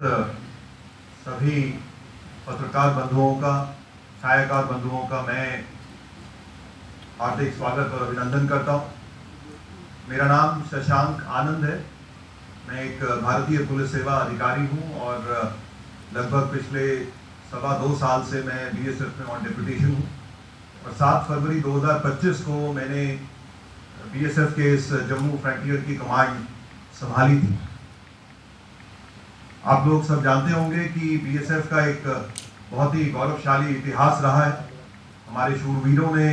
सभी पत्रकार बंधुओं का, छायाकार बंधुओं का मैं हार्दिक स्वागत और अभिनंदन करता हूं। मेरा नाम शशांक आनंद है। मैं एक भारतीय पुलिस सेवा अधिकारी हूं और लगभग पिछले 2.25 साल से मैं बीएसएफ में ऑन डेपुटेशन हूं और 7 फरवरी 2025 को मैंने बीएसएफ के इस जम्मू फ्रंटियर की कमांड संभाली थी। आप लोग सब जानते होंगे कि बीएसएफ का एक बहुत ही गौरवशाली इतिहास रहा है। हमारे शूरवीरों ने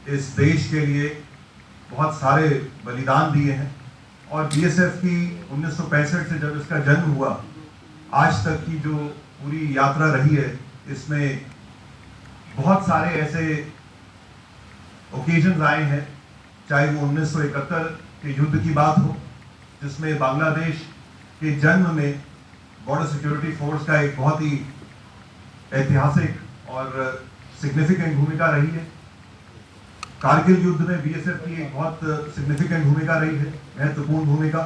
इस देश के लिए बहुत सारे बलिदान दिए हैं और बीएसएफ की 1965 से जब इसका जन्म हुआ आज तक की जो पूरी यात्रा रही है, इसमें बहुत सारे ऐसे ओकेजन्स आए हैं, चाहे वो 1971 के युद्ध की बात हो जिसमें बांग्लादेश के जन्म में बॉर्डर सिक्योरिटी फोर्स का एक बहुत ही ऐतिहासिक और सिग्निफिकेंट भूमिका रही है। कारगिल युद्ध में बीएसएफ की एक बहुत सिग्निफिकेंट भूमिका रही है, महत्वपूर्ण भूमिका।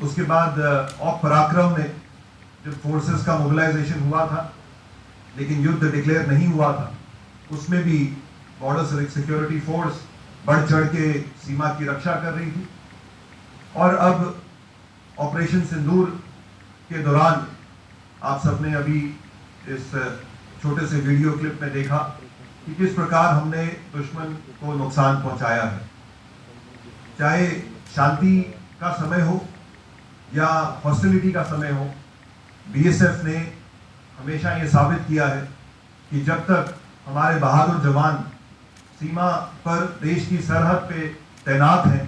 उसके बाद ऑप पराक्रम में जब फोर्सेस का मोबिलाइजेशन हुआ था लेकिन युद्ध डिक्लेयर नहीं हुआ था, उसमें भी बॉर्डर सिक्योरिटी फोर्स बढ़ चढ़ के सीमा की रक्षा कर रही थी। और अब ऑपरेशन सिंदूर के दौरान आप सबने अभी इस छोटे से वीडियो क्लिप में देखा कि किस प्रकार हमने दुश्मन को नुकसान पहुंचाया है। चाहे शांति का समय हो या हॉस्टिलिटी का समय हो, बीएसएफ ने हमेशा ये साबित किया है कि जब तक हमारे बहादुर जवान सीमा पर देश की सरहद पे तैनात हैं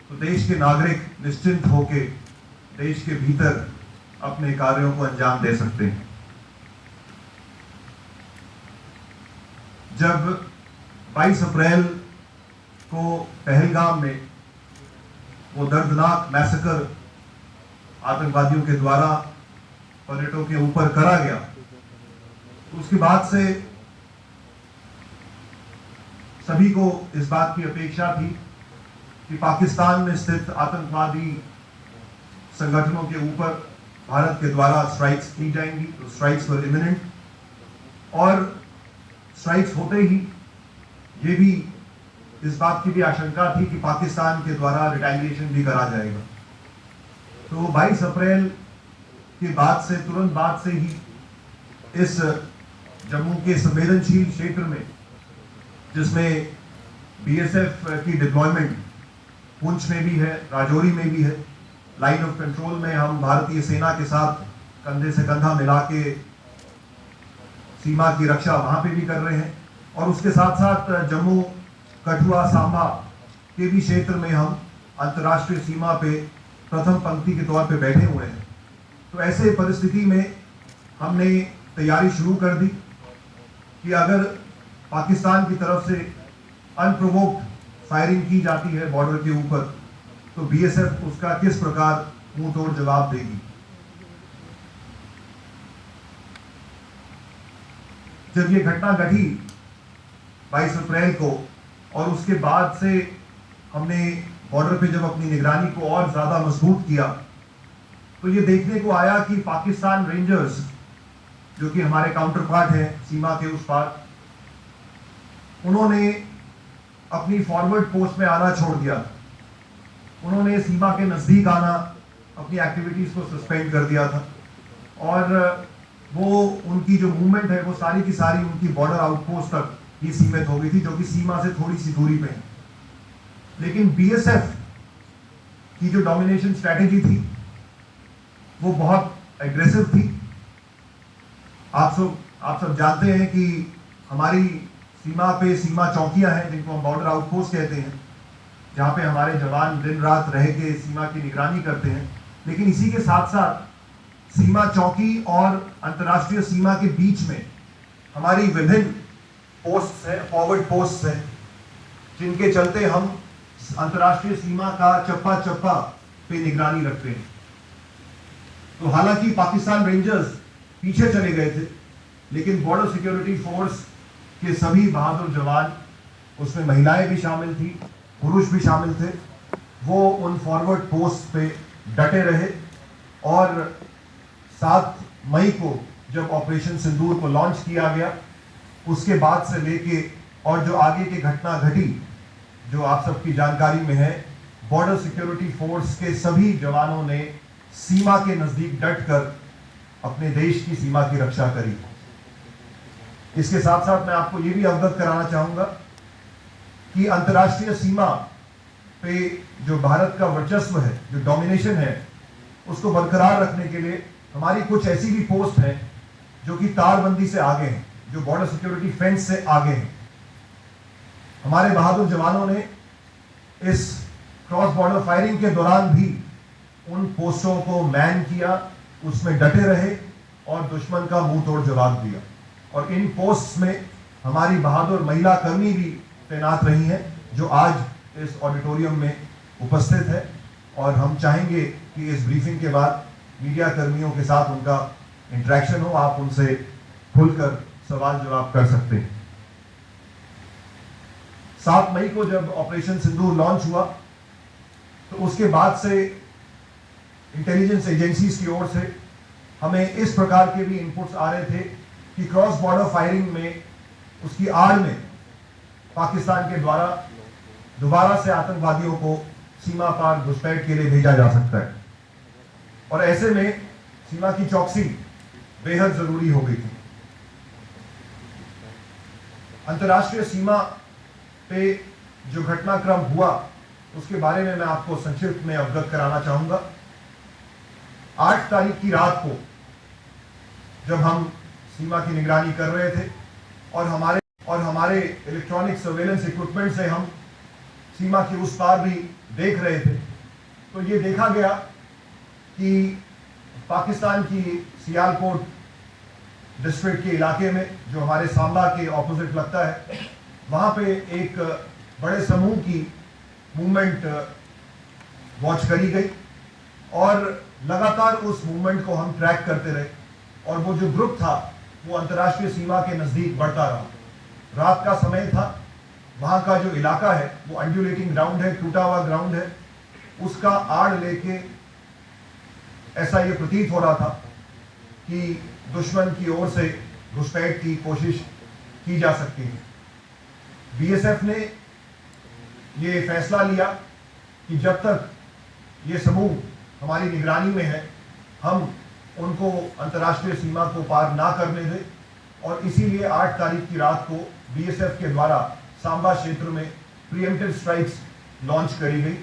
तो देश के नागरिक निश्चिंत होकर देश के भीतर अपने कार्यों को अंजाम दे सकते हैं। जब 22 अप्रैल को पहलगाम में वो दर्दनाक मैसेकर आतंकवादियों के द्वारा पर्यटकों के ऊपर करा गया, तो उसके बाद से सभी को इस बात की अपेक्षा थी कि पाकिस्तान में स्थित आतंकवादी संगठनों के ऊपर भारत के द्वारा स्ट्राइक्स की जाएंगी। तो स्ट्राइक्स वर इमिनेंट और स्ट्राइक्स होते ही ये भी इस बात की भी आशंका थी कि पाकिस्तान के द्वारा रिटेलिएशन भी करा जाएगा। तो 22 अप्रैल के बाद से तुरंत बाद से ही इस जम्मू के संवेदनशील क्षेत्र में, जिसमें बीएसएफ की डिप्लॉयमेंट पुंछ में भी है, राजौरी में भी है, लाइन ऑफ कंट्रोल में हम भारतीय सेना के साथ कंधे से कंधा मिला के सीमा की रक्षा वहां पे भी कर रहे हैं और उसके साथ साथ जम्मू, कठुआ, सांबा के भी क्षेत्र में हम अंतर्राष्ट्रीय सीमा पे प्रथम पंक्ति के तौर पे बैठे हुए हैं। तो ऐसे परिस्थिति में हमने तैयारी शुरू कर दी कि अगर पाकिस्तान की तरफ से अनप्रोवोक्ड फायरिंग की जाती है बॉर्डर के ऊपर तो बीएसएफ उसका किस प्रकार मुंह तोड़ जवाब देगी। जब ये घटना घटी 22 अप्रैल को और उसके बाद से हमने बॉर्डर पे जब अपनी निगरानी को और ज्यादा मजबूत किया तो ये देखने को आया कि पाकिस्तान रेंजर्स, जो कि हमारे काउंटर पार्ट हैं सीमा के उस पार, उन्होंने अपनी फॉरवर्ड पोस्ट में आना छोड़ दिया। उन्होंने सीमा के नजदीक आना, अपनी एक्टिविटीज को सस्पेंड कर दिया था और वो उनकी जो मूवमेंट है वो सारी की सारी उनकी बॉर्डर आउटपोस्ट तक ही सीमित हो गई थी, जो कि सीमा से थोड़ी सी दूरी पे है। लेकिन बीएसएफ की जो डोमिनेशन स्ट्रेटेजी थी वो बहुत एग्रेसिव थी। आप सब जानते हैं कि हमारी सीमा पे सीमा चौकियां हैं जिनको हम बॉर्डर आउटपोस्ट कहते हैं, जहां पे हमारे जवान दिन रात रह के सीमा की निगरानी करते हैं। लेकिन इसी के साथ साथ सीमा चौकी और अंतर्राष्ट्रीय सीमा के बीच में हमारी विभिन्न पोस्ट हैं, फॉरवर्ड पोस्ट हैं, जिनके चलते हम अंतर्राष्ट्रीय सीमा का चप्पा चप्पा पे निगरानी रखते हैं। तो हालांकि पाकिस्तान रेंजर्स पीछे चले गए थे, लेकिन बॉर्डर सिक्योरिटी फोर्स के सभी बहादुर जवान, उसमें महिलाएं भी शामिल थी, पुरुष भी शामिल थे, वो उन फॉरवर्ड पोस्ट पे डटे रहे और 7 मई को जब ऑपरेशन सिंदूर को लॉन्च किया गया, उसके बाद से लेके और जो आगे की घटना घटी, जो आप सबकी जानकारी में है, बॉर्डर सिक्योरिटी फोर्स के सभी जवानों ने सीमा के नजदीक डटकर अपने देश की सीमा की रक्षा करी। इसके साथ साथ मैं आपको यह भी अवगत कराना चाहूंगा कि अंतर्राष्ट्रीय सीमा पे जो भारत का वर्चस्व है, जो डोमिनेशन है, उसको बरकरार रखने के लिए हमारी कुछ ऐसी भी पोस्ट हैं जो कि तारबंदी से आगे हैं, जो बॉर्डर सिक्योरिटी फेंस से आगे हैं। हमारे बहादुर जवानों ने इस क्रॉस बॉर्डर फायरिंग के दौरान भी उन पोस्टों को मैन किया, उसमें डटे रहे और दुश्मन का मुंह तोड़ जवाब दिया। और इन पोस्ट्स में हमारी बहादुर महिला कर्मी भी तैनात रही हैं, जो आज इस ऑडिटोरियम में उपस्थित है। और हम चाहेंगे कि इस ब्रीफिंग के बाद मीडिया कर्मियों के साथ उनका इंटरेक्शन हो, आप उनसे खुलकर सवाल जवाब कर सकते हैं। 7 मई को जब ऑपरेशन सिंदूर लॉन्च हुआ, तो उसके बाद से इंटेलिजेंस एजेंसीज की ओर से हमें इस प्रकार के भी इनपुट्स आ रहे थे कि क्रॉस बॉर्डर फायरिंग में, उसकी आड़ में पाकिस्तान के द्वारा दोबारा से आतंकवादियों को सीमा पार घुसपैठ के लिए भेजा जा सकता है। और ऐसे में सीमा की चौकसी बेहद जरूरी हो गई थी। अंतर्राष्ट्रीय सीमा पे जो घटनाक्रम हुआ, उसके बारे में मैं आपको संक्षिप्त में अवगत कराना चाहूंगा। 8 तारीख की रात को जब हम सीमा की निगरानी कर रहे थे और हमारे इलेक्ट्रॉनिक सर्वेलेंस इक्विपमेंट से हम सीमा के उस पार भी देख रहे थे, तो ये देखा गया कि पाकिस्तान की सियालकोट डिस्ट्रिक्ट के इलाके में, जो हमारे सांबा के ऑपोजिट लगता है, वहां पे एक बड़े समूह की मूवमेंट वॉच करी गई और लगातार उस मूवमेंट को हम ट्रैक करते रहे। और वो जो ग्रुप था वो अंतर्राष्ट्रीय सीमा के नजदीक बढ़ता रहा। रात का समय था, वहां का जो इलाका है वो अंडुलेटिंग ग्राउंड है, टूटा हुआ ग्राउंड है। उसका आड़ लेके ऐसा ये प्रतीत हो रहा था कि दुश्मन की ओर से घुसपैठ की कोशिश की जा सकती है। बीएसएफ ने ये फैसला लिया कि जब तक ये समूह हमारी निगरानी में है, हम उनको अंतर्राष्ट्रीय सीमा को पार ना करने दें। और इसीलिए 8 तारीख की रात को बीएसएफ के द्वारा सांबा क्षेत्र में प्रीएम्प्टिव स्ट्राइक्स लॉन्च करी गई।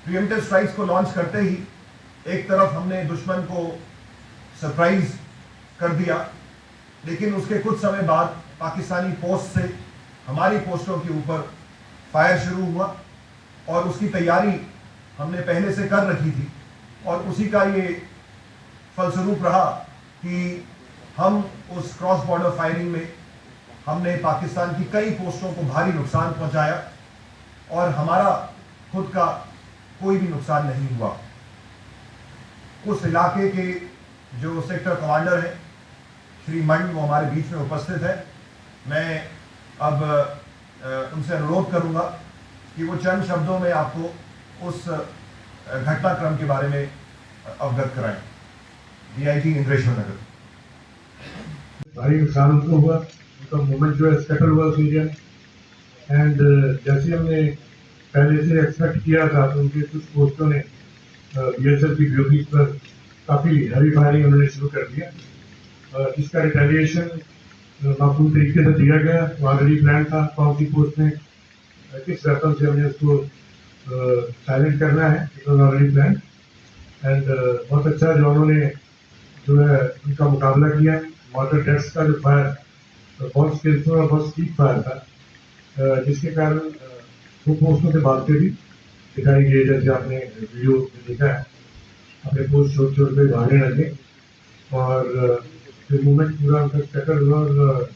प्रीएम्प्टिव स्ट्राइक्स को लॉन्च करते ही एक तरफ हमने दुश्मन को सरप्राइज कर दिया, लेकिन उसके कुछ समय बाद पाकिस्तानी पोस्ट से हमारी पोस्टों के ऊपर फायर शुरू हुआ और उसकी तैयारी हमने पहले से कर रखी थी। और उसी का ये फलस्वरूप रहा कि हम उस क्रॉस बॉर्डर फायरिंग में हमने पाकिस्तान की कई पोस्टों को भारी नुकसान पहुंचाया और हमारा खुद का कोई भी नुकसान नहीं हुआ। उस इलाके के जो सेक्टर कमांडर हैं श्री मंड, वो हमारे बीच में उपस्थित है। मैं अब उनसे अनुरोध करूंगा कि वो चंद शब्दों में आपको उस घटनाक्रम के बारे में अवगत कराएं। डीआईजी इंद्रेश्वर नगर। भारी नुकसान उनको हुआ, उनका मूवमेंट जो है स्कैटर हुआ उस एरिया में। एंड जैसे हमने पहले से एक्सपेक्ट किया था, तो उनके कुछ पोस्टों ने बीएसएफ की ड्यूटीज पर काफी हैवी फायरिंग उन्होंने शुरू कर दिया, जिसका रिटेलिएशन माकूल तरीके से दिया गया। वो ऑलरेडी प्लान था कौन सी पोस्ट में किस वेपन से हमने उसको साइलेंट करना है, it was already plan. And बहुत अच्छा जवानों ने जो है उनका मुकाबला किया। वाटर टेस्ट का जो फायर बहुत स्किलफुल और बहुत स्टीप फायर था, जिसके कारण वो पोस्टों से भागते भी दिखाई दिए, जैसे आपने वीडियो में देखा है। अपने पोस्ट छोड़ छोड़ के भागने लगे और जो मूवमेंट पूरा उनका स्कैटर हुआ और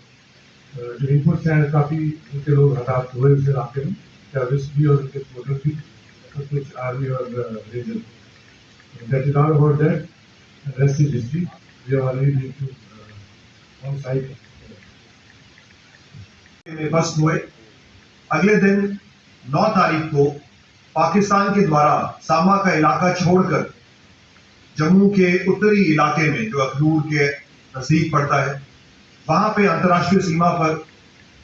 जो इनपुट्स हैं काफ़ी उनके लोग हताहत हुए उस इलाके में, टेररिस्ट भी और उनके सपोर्टर्स भी, और कुछ आर्मी और ranger. That is all about that, rest is history. We are already being to on site में बस्ट हुए। अगले दिन 9 तारीख को पाकिस्तान के द्वारा सांबा का इलाका छोड़कर जम्मू के उत्तरी इलाके में जो अखनूर के नजदीक पड़ता है, वहां पे अंतर्राष्ट्रीय सीमा पर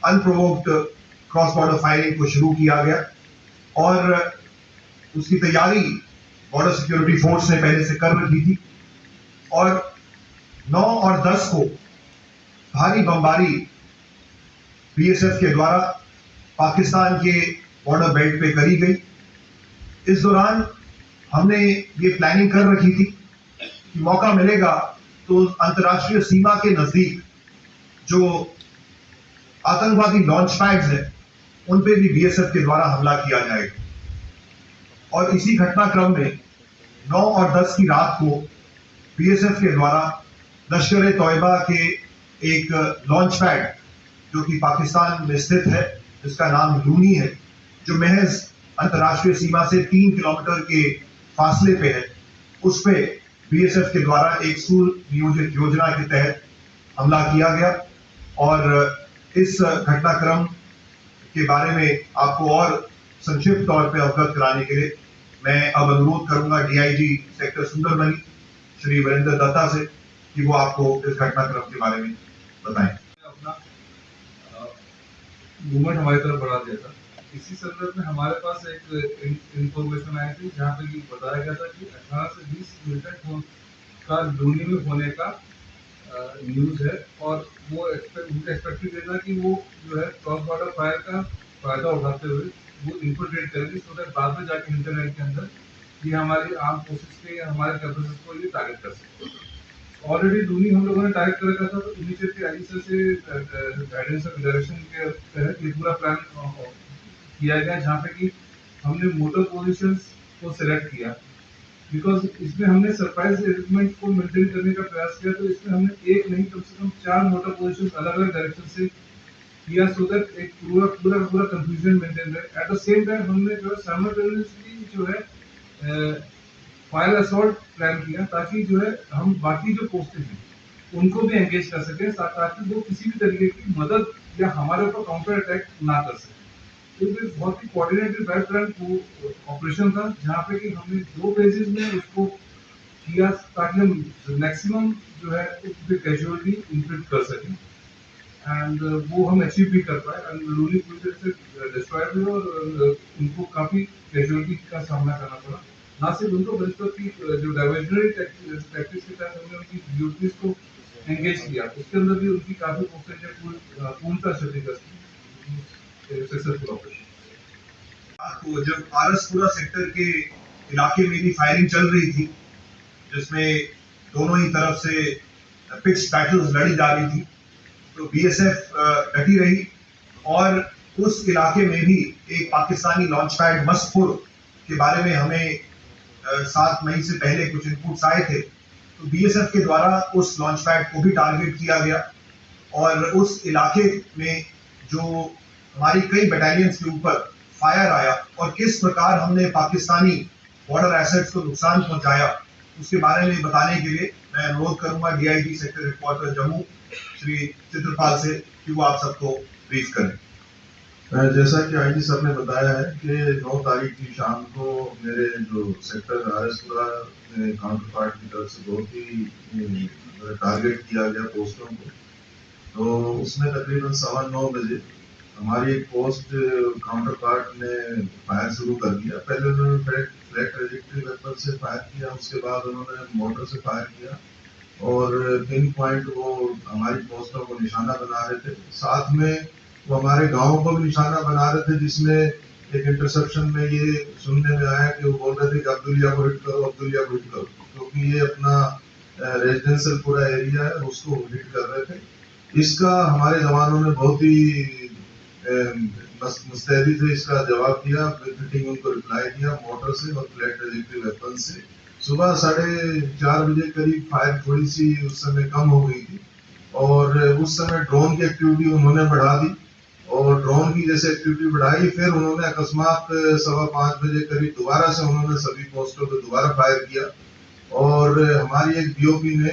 अनप्रोवोक्ड क्रॉस बॉर्डर फायरिंग को शुरू किया गया और उसकी तैयारी बॉर्डर सिक्योरिटी फोर्स ने पहले से कर रखी थी और 9 और 10 को भारी बमबारी बीएसएफ के द्वारा पाकिस्तान के बॉर्डर बेल्ट पे करी गई। इस दौरान हमने ये प्लानिंग कर रखी थी कि मौका मिलेगा तो अंतर्राष्ट्रीय सीमा के नजदीक जो आतंकवादी लॉन्च पैड्स हैं उन पे भी बीएसएफ के द्वारा हमला किया जाएगा और इसी घटनाक्रम में 9 और 10 की रात को बीएसएफ के द्वारा लश्कर ए तौयबा के एक लॉन्च पैड जो कि पाकिस्तान में स्थित है, जिसका नाम लूनी है, जो महज अंतर्राष्ट्रीय सीमा से 3 किलोमीटर के फासले पे है, उस पे बीएसएफ के द्वारा एक सुनियोजित योजना के तहत हमला किया गया। और इस घटनाक्रम के बारे में आपको और संक्षिप्त तौर पे अवगत कराने के लिए मैं अब अनुरोध करूंगा डीआईजी सेक्टर सुंदरबनी श्री वीरेंद्र दत्ता से कि वो आपको इस घटनाक्रम के बारे में बताएं। अपना मूवमेंट हमारी तरफ बढ़ा दिया था। इसी संदर्भ में हमारे पास एक इंफॉर्मेशन आई थी जहाँ पे बताया गया था कि 18 से 20 मिलिटेंट का लूनी में होने का न्यूज है और वो उनका एक्सपेक्टेड था कि वो जो है क्रॉस बॉर्डर फायर का फायदा उठाते हुए वो इन्फिल्ट्रेट करेंगे सो दैट बाद में जाके इंटरनेट के अंदर ये हमारी आर्म फोर्सेस के या हमारे कैपेसिटीज को ये टारगेट कर सकते। ऑलरेडी लूनी हम लोगों ने टारगेट कर रखा था, तो इनिशिएटिव आईजी से गाइडेंस और डायरेक्शन के तहत ये पूरा प्लान किया गया जहाँ पे कि हमने मोटर पोजीशंस को सिलेक्ट किया बिकॉज इसमें हमने सरप्राइज एलिमेंट को मेंटेन करने का प्रयास किया। तो इसमें हमने एक नहीं कम से कम 4 मोटर पोजीशंस अलग अलग डायरेक्शन से किया सो दैट एक पूरा कंफ्यूजन मेंटेन रहे। एट द सेम टाइम हमने जो है साइमल्टेनियसली जो है फायर असॉल्ट प्लान किया ताकि जो है हम बाकी जो पोस्टें हैं उनको भी एंगेज कर सकें ताकि वो किसी भी तरीके की मदद या हमारे ऊपर काउंटर अटैक ना कर सके। तो ये बहुत ही कोऑर्डिनेटेड वेल प्लान ऑपरेशन था जहाँ पे कि हमने 2 फेजेस में उसको किया ताकि हम मैक्सिमम जो है उसपे कैजुअलिटी इन्फ्लिक्ट कर सकें एंड वो हम अचीव भी कर पाए एंड लूनी पूरी तरह से डिस्ट्रॉय हुए और उनको काफी कैजुअलिटी का सामना करना पड़ा। ना सिर्फ उनको बल्कि जो डाइवर्जनरी टैक्टिक्स के तहत हमने उनकी ड्यूटीज को एंगेज किया उसके अंदर भी उनकी काफी पोस्टें पूर्णतः क्षतिग्रस्त सक्सेसफुल ऑपरेशन। तो जब आरसपुरा सेक्टर के इलाके में भी फायरिंग चल रही थी जिसमें दोनों ही तरफ से पिच बैटल्स लड़ी जा रही थी, तो बीएसएफ डटी रही और उस इलाके में भी एक पाकिस्तानी लॉन्च पैड मस्तपुर के बारे में हमें 7 मई से पहले कुछ इनपुट्स आए थे। तो बीएसएफ के द्वारा उस लॉन्च पैड को भी टारगेट किया गया और उस इलाके में जो हमारी कई बटालियंस के ऊपर फायर आया और किस प्रकार हमने पाकिस्तानी बॉर्डर एसेट्स को नुकसान पहुंचाया उसके बारे में बताने के लिए मैं अनुरोध करूंगा DIG sector headquarter Jammu Shri Chitrapal से कि वो आप सबको ब्रीफ करें। जैसा कि आईजी साहब ने बताया है कि 9 तारीख की शाम को मेरे जो सेक्टर आरएसपुरा काउंटर पार्ट की तरफ से बहुत ही टारगेट किया गया पोस्टों को। तो उसमें तकरीबन 9:15 बजे हमारी एक पोस्ट काउंटर पार्ट ने फायर शुरू कर दिया। पहले उन्होंने फ्लैट ट्रैजेक्टरी वेपन से फायर किया, उसके बाद उन्होंने मोटर से फायर किया और पिन पॉइंट वो हमारी पोस्टों को निशाना बना रहे थे। साथ में वो हमारे गाँव को भी निशाना बना रहे थे, जिसमें एक इंटरसेप्शन में ये सुनने में आया कि वो बोल रहे थे कि अब्दुलिया को हिट करो, अब्दुलिया को हिट करो, क्योंकि ये अपना रेजिडेंशियल पूरा एरिया है उसको हिट कर रहे थे। इसका हमारे जवानों ने बहुत ही मुस्तैदी से इसका जवाब दिया, फिटिंग उनको रिप्लाई दिया मोटर से और फ्लैट ट्रैजेक्टरी वेपन से। सुबह 4:30 बजे करीब फायर थोड़ी सी उस समय कम हो गई थी और उस समय ड्रोन की एक्टिविटी उन्होंने बढ़ा दी और ड्रोन की जैसे एक्टिविटी बढ़ाई फिर उन्होंने अकस्मात 5:15 बजे करीब दोबारा से उन्होंने सभी पोस्टों पर दोबारा फायर किया और हमारी एक बीओपी ने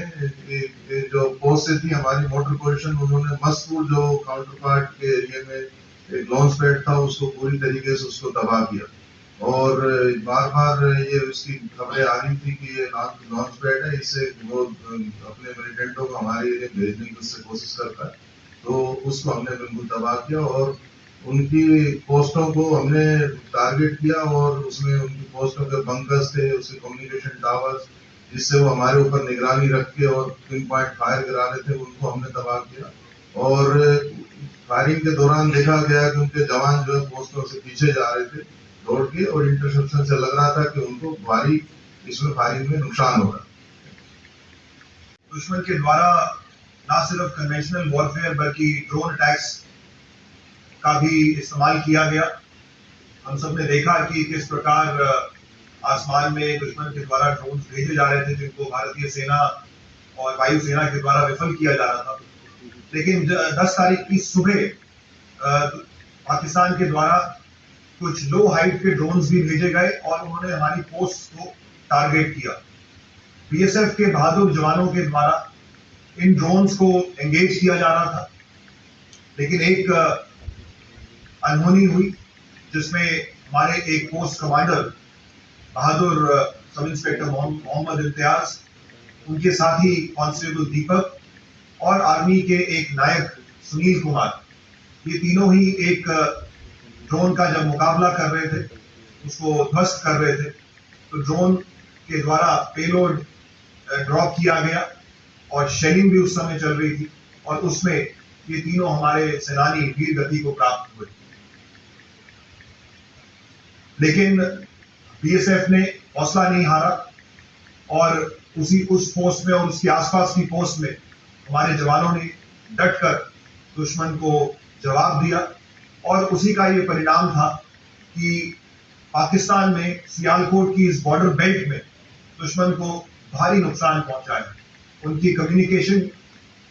जो पोस्ट से थी हमारी मोटर पोजीशन, उन्होंने मस्तपुर जो काउंटर पार्ट के एरिया में एक लॉन्च पैड था उसको पूरी तरीके से उसको तबाह किया और बार बार ये उसकी खबरें आ रही थी कि ये लॉन्च पैड है, इससे वो अपने मिलिटेंटों को हमारे एरिया भेजने की उससे कोशिश करता है। तो उसको हमने बिल्कुल तबाह किया और उनकी पोस्टों को हमने टारगेट किया और उसमें उनकी पोस्टों के बंकर्स थे, उसके कम्युनिकेशन टावर्स, जिससे वो हमारे ऊपर निगरानी रख के और पिन पॉइंट फायर गिरा रहे थे, उनको हमने तबाह किया। और फायरिंग के दौरान देखा गया कि उनके जवान जो है पोस्टों से पीछे जा रहे थे दौड़ के, और इंटरसेप्शन से लग रहा था कि उनको भारी इसमें फायरिंग में नुकसान हो रहा है। दुश्मन के द्वारा न सिर्फ कन्वेंशनल वॉरफेयर बल्कि ड्रोन अटैक्स का भी इस्तेमाल किया गया। हम सब ने देखा कि किस प्रकार आसमान में दुश्मन के द्वारा ड्रोन भेजे जा रहे थे, जिनको भारतीय सेना और वायुसेना के द्वारा विफल किया जा रहा था। लेकिन 10 तारीख की सुबह पाकिस्तान के द्वारा कुछ लो हाइट के ड्रोन्स भी भेजे गए और उन्होंने हमारी पोस्ट को टारगेट किया। बीएसएफ के बहादुर जवानों के द्वारा इन ड्रोन्स को एंगेज किया जा रहा था, लेकिन एक अनहोनी हुई जिसमें हमारे एक पोस्ट कमांडर बहादुर सब इंस्पेक्टर मोहम्मद इम्तियाज, उनके साथी कांस्टेबल दीपक और आर्मी के एक नायक सुनील कुमार, ये तीनों ही एक ड्रोन का जब मुकाबला कर रहे थे, उसको ध्वस्त कर रहे थे, तो ड्रोन के द्वारा पेलोड ड्रॉप किया गया और शेलिंग भी उस समय चल रही थी और उसमें ये तीनों हमारे सेनानी वीर गति को प्राप्त हुए। लेकिन बीएसएफ ने हौसला नहीं हारा और उस पोस्ट में और उसके आसपास की पोस्ट में हमारे जवानों ने डटकर दुश्मन को जवाब दिया और उसी का ये परिणाम था कि पाकिस्तान में सियालकोट की इस बॉर्डर बेल्ट में दुश्मन को भारी नुकसान पहुंचा है। उनकी कम्युनिकेशन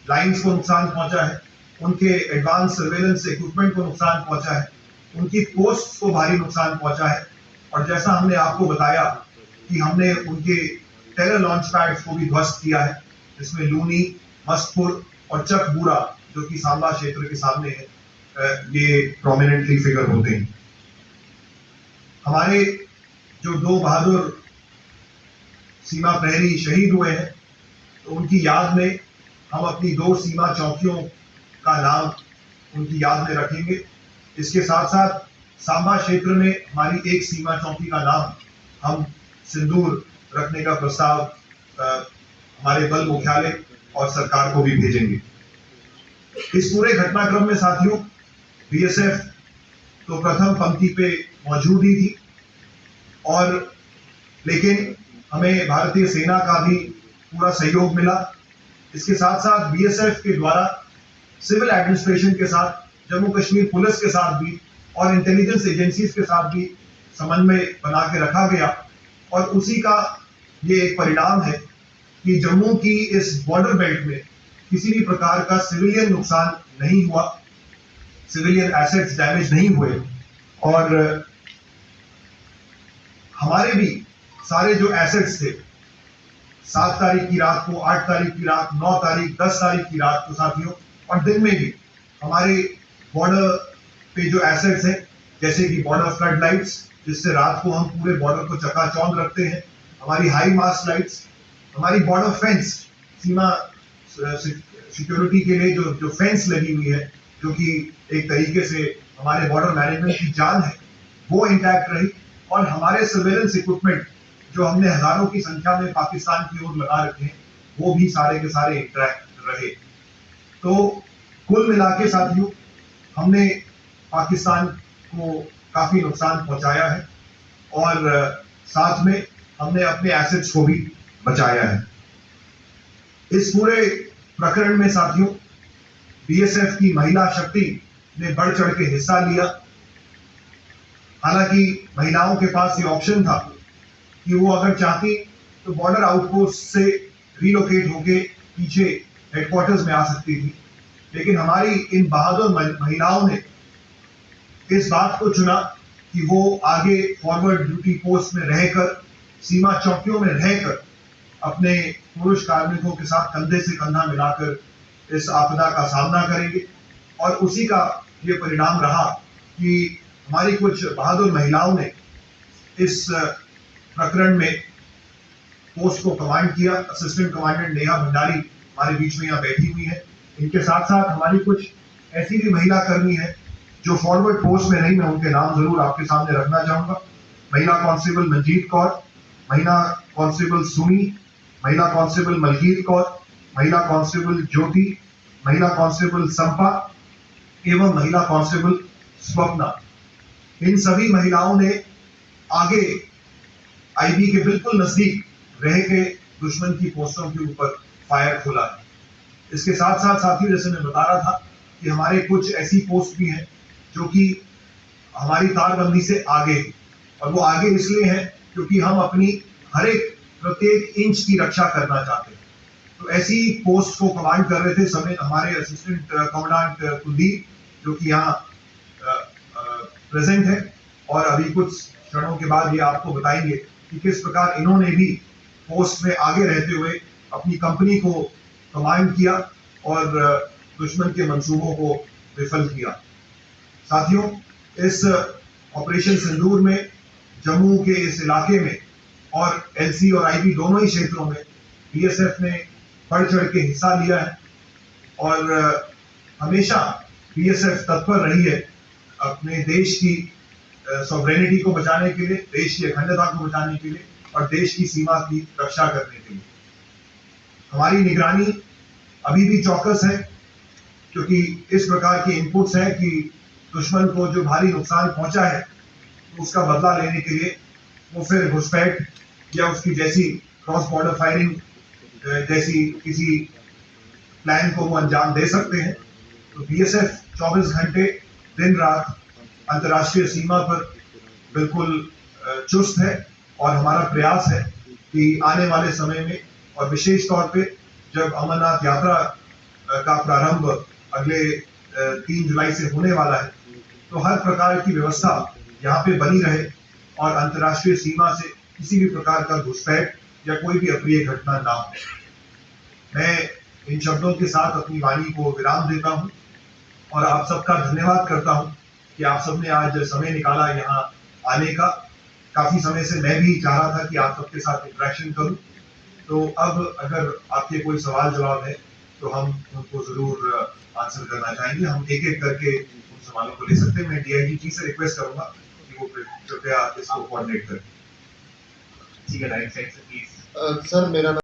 लाइंस को नुकसान पहुंचा है, उनके एडवांस सर्वेलेंस इक्विपमेंट को नुकसान पहुंचा है, उनकी पोस्ट को भारी नुकसान पहुंचा है। और जैसा हमने आपको बताया कि हमने उनके टेरर लॉन्च पैड्स को भी ध्वस्त किया है, जिसमें लूनी, मस्तपुर और चकबूरा, जो कि सांबा क्षेत्र के सामने है, ये प्रोमिनेंटली फिगर होते हैं। हमारे जो 2 बहादुर सीमा प्रहरी शहीद हुए हैं, तो उनकी याद में हम अपनी 2 सीमा चौकियों का नाम उनकी याद में रखेंगे। इसके साथ साथ सांबा क्षेत्र में हमारी एक सीमा चौकी का नाम हम सिंदूर रखने का प्रस्ताव हमारे बल मुख्यालय और सरकार को भी भेजेंगे। इस पूरे घटनाक्रम में साथियों, बीएसएफ तो प्रथम पंक्ति पे मौजूद ही थी और लेकिन हमें भारतीय सेना का भी पूरा सहयोग मिला। इसके साथ साथ बीएसएफ के द्वारा सिविल एडमिनिस्ट्रेशन के साथ, जम्मू कश्मीर पुलिस के साथ भी और इंटेलिजेंस एजेंसीज के साथ भी समन्वय बना के रखा गया और उसी का ये एक परिणाम है कि जम्मू की इस बॉर्डर बेल्ट में किसी भी प्रकार का सिविलियन नुकसान नहीं हुआ, सिविलियन एसेट्स डैमेज नहीं हुए और हमारे भी सारे जो एसेट्स थे 7 तारीख की रात को, 8 तारीख की रात, 9 तारीख, 10 तारीख की रात को साथियों, और दिन में भी हमारे बॉर्डर पे जो एसेट्स हैं, जैसे कि बॉर्डर फ्लड लाइट्स, जिससे रात को हम पूरे बॉर्डर को चकाचौंध रखते हैं, हमारी हाई मास्ट लाइट्स, हमारी बॉर्डर फेंस, सीमा सिक्योरिटी के लिए जो फेंस लगी हुई है, जो कि एक तरीके से हमारे बॉर्डर मैनेजमेंट की जान है, वो इंटैक्ट रही और हमारे सर्वेलेंस इक्विपमेंट जो हमने हजारों की संख्या में पाकिस्तान की ओर लगा रखे हैं, वो भी सारे के सारे इंटैक्ट रहे। तो कुल मिला के साथियों, हमने पाकिस्तान को काफी नुकसान पहुंचाया है और साथ में हमने अपने एसेट्स को भी बचाया है। इस पूरे प्रकरण में साथियों, बीएसएफ की महिला शक्ति ने बढ़ चढ़ के हिस्सा लिया। हालांकि महिलाओं के पास ये ऑप्शन था कि वो अगर चाहती तो बॉर्डर आउटपोस्ट से रिलोकेट होके पीछे हेडक्वार्टर्स में आ सकती थी, लेकिन हमारी इन बहादुर महिलाओं ने इस बात को चुना कि वो आगे फॉरवर्ड ड्यूटी पोस्ट में रहकर, सीमा चौकियों में रहकर अपने पुरुष कार्मिकों के साथ कंधे से कंधा मिलाकर इस आपदा का सामना करेंगे। और उसी का ये परिणाम रहा कि हमारी कुछ बहादुर महिलाओं ने इस प्रकरण में पोस्ट को कमांड किया। असिस्टेंट कमांडेंट नेहा भंडारी हमारे बीच में यहाँ बैठी हुई है। इनके साथ साथ हमारी कुछ ऐसी भी महिला कर्मी है जो फॉरवर्ड पोस्ट में नहीं, मैं उनके नाम जरूर आपके सामने रखना चाहूंगा। महिला कांस्टेबल मंजीत कौर, महिला कांस्टेबल सुमी, महिला कांस्टेबल मलकीत कौर, महिला कांस्टेबल ज्योति, महिला कांस्टेबल संपा एवं महिला कांस्टेबल स्वप्ना। इन सभी महिलाओं ने आगे आईबी के बिल्कुल नजदीक रह के दुश्मन की पोस्टों के ऊपर फायर खोला है। इसके साथ साथ साथियों, जैसे मैं बता रहा था कि हमारे कुछ ऐसी पोस्ट भी हैं जो कि हमारी तारबंदी से आगे है, और वो आगे इसलिए हैं क्योंकि हम अपनी हर एक प्रत्येक इंच की रक्षा करना चाहते हैं। तो ऐसी पोस्ट को कमांड कर रहे थे समय हमारे असिस्टेंट कमांडेंट कुलदीप, जो कि यहाँ प्रेजेंट है, और अभी कुछ क्षणों के बाद ये आपको बताएंगे कि किस प्रकार इन्होंने भी पोस्ट में आगे रहते हुए अपनी कंपनी को कमांड किया और दुश्मन के मंसूबों को विफल किया। साथियों, इस ऑपरेशन सिंदूर में जम्मू के इस इलाके में और एलसी और आईबी दोनों ही क्षेत्रों में बीएसएफ ने बढ़ चढ़ के हिस्सा लिया है, और हमेशा बीएसएफ तत्पर रही है अपने देश की सॉवरेनिटी को बचाने के लिए, देश की अखंडता को बचाने के लिए और देश की सीमा की रक्षा करने के लिए। हमारी निगरानी अभी भी चौकस है, क्योंकि इस प्रकार के इनपुट्स हैं कि दुश्मन को जो भारी नुकसान पहुंचा है तो उसका बदला लेने के लिए वो फिर घुसपैठ या उसकी जैसी क्रॉस बॉर्डर फायरिंग जैसी किसी प्लान को वो अंजाम दे सकते हैं। तो बीएसएफ 24 घंटे दिन रात अंतर्राष्ट्रीय सीमा पर बिल्कुल चुस्त है, और हमारा प्रयास है कि आने वाले समय में, और विशेष तौर पे जब अमरनाथ यात्रा का प्रारंभ अगले 3 जुलाई से होने वाला है, तो हर प्रकार की व्यवस्था यहाँ पे बनी रहे और अंतर्राष्ट्रीय सीमा से किसी भी प्रकार का घुसपैठ या कोई भी अप्रिय घटना ना हो। मैं इन शब्दों के साथ अपनी वाणी को विराम देता हूँ और आप सबका धन्यवाद करता हूँ कि आप सबने आज समय निकाला यहाँ आने का। काफी समय से मैं भी चाह रहा था कि आप सबके साथ इंटरेक्शन करूं, तो अब अगर आपके कोई सवाल जवाब है तो हम उनको जरूर आंसर करना चाहेंगे। हम एक एक करके उन सवालों को ले सकते हैं। मैं डीआईजी से रिक्वेस्ट करूंगा कि वो कृपया इसको कोऑर्डिनेट करें। ठीक है, राइट साइड से प्लीज। सर, मेरा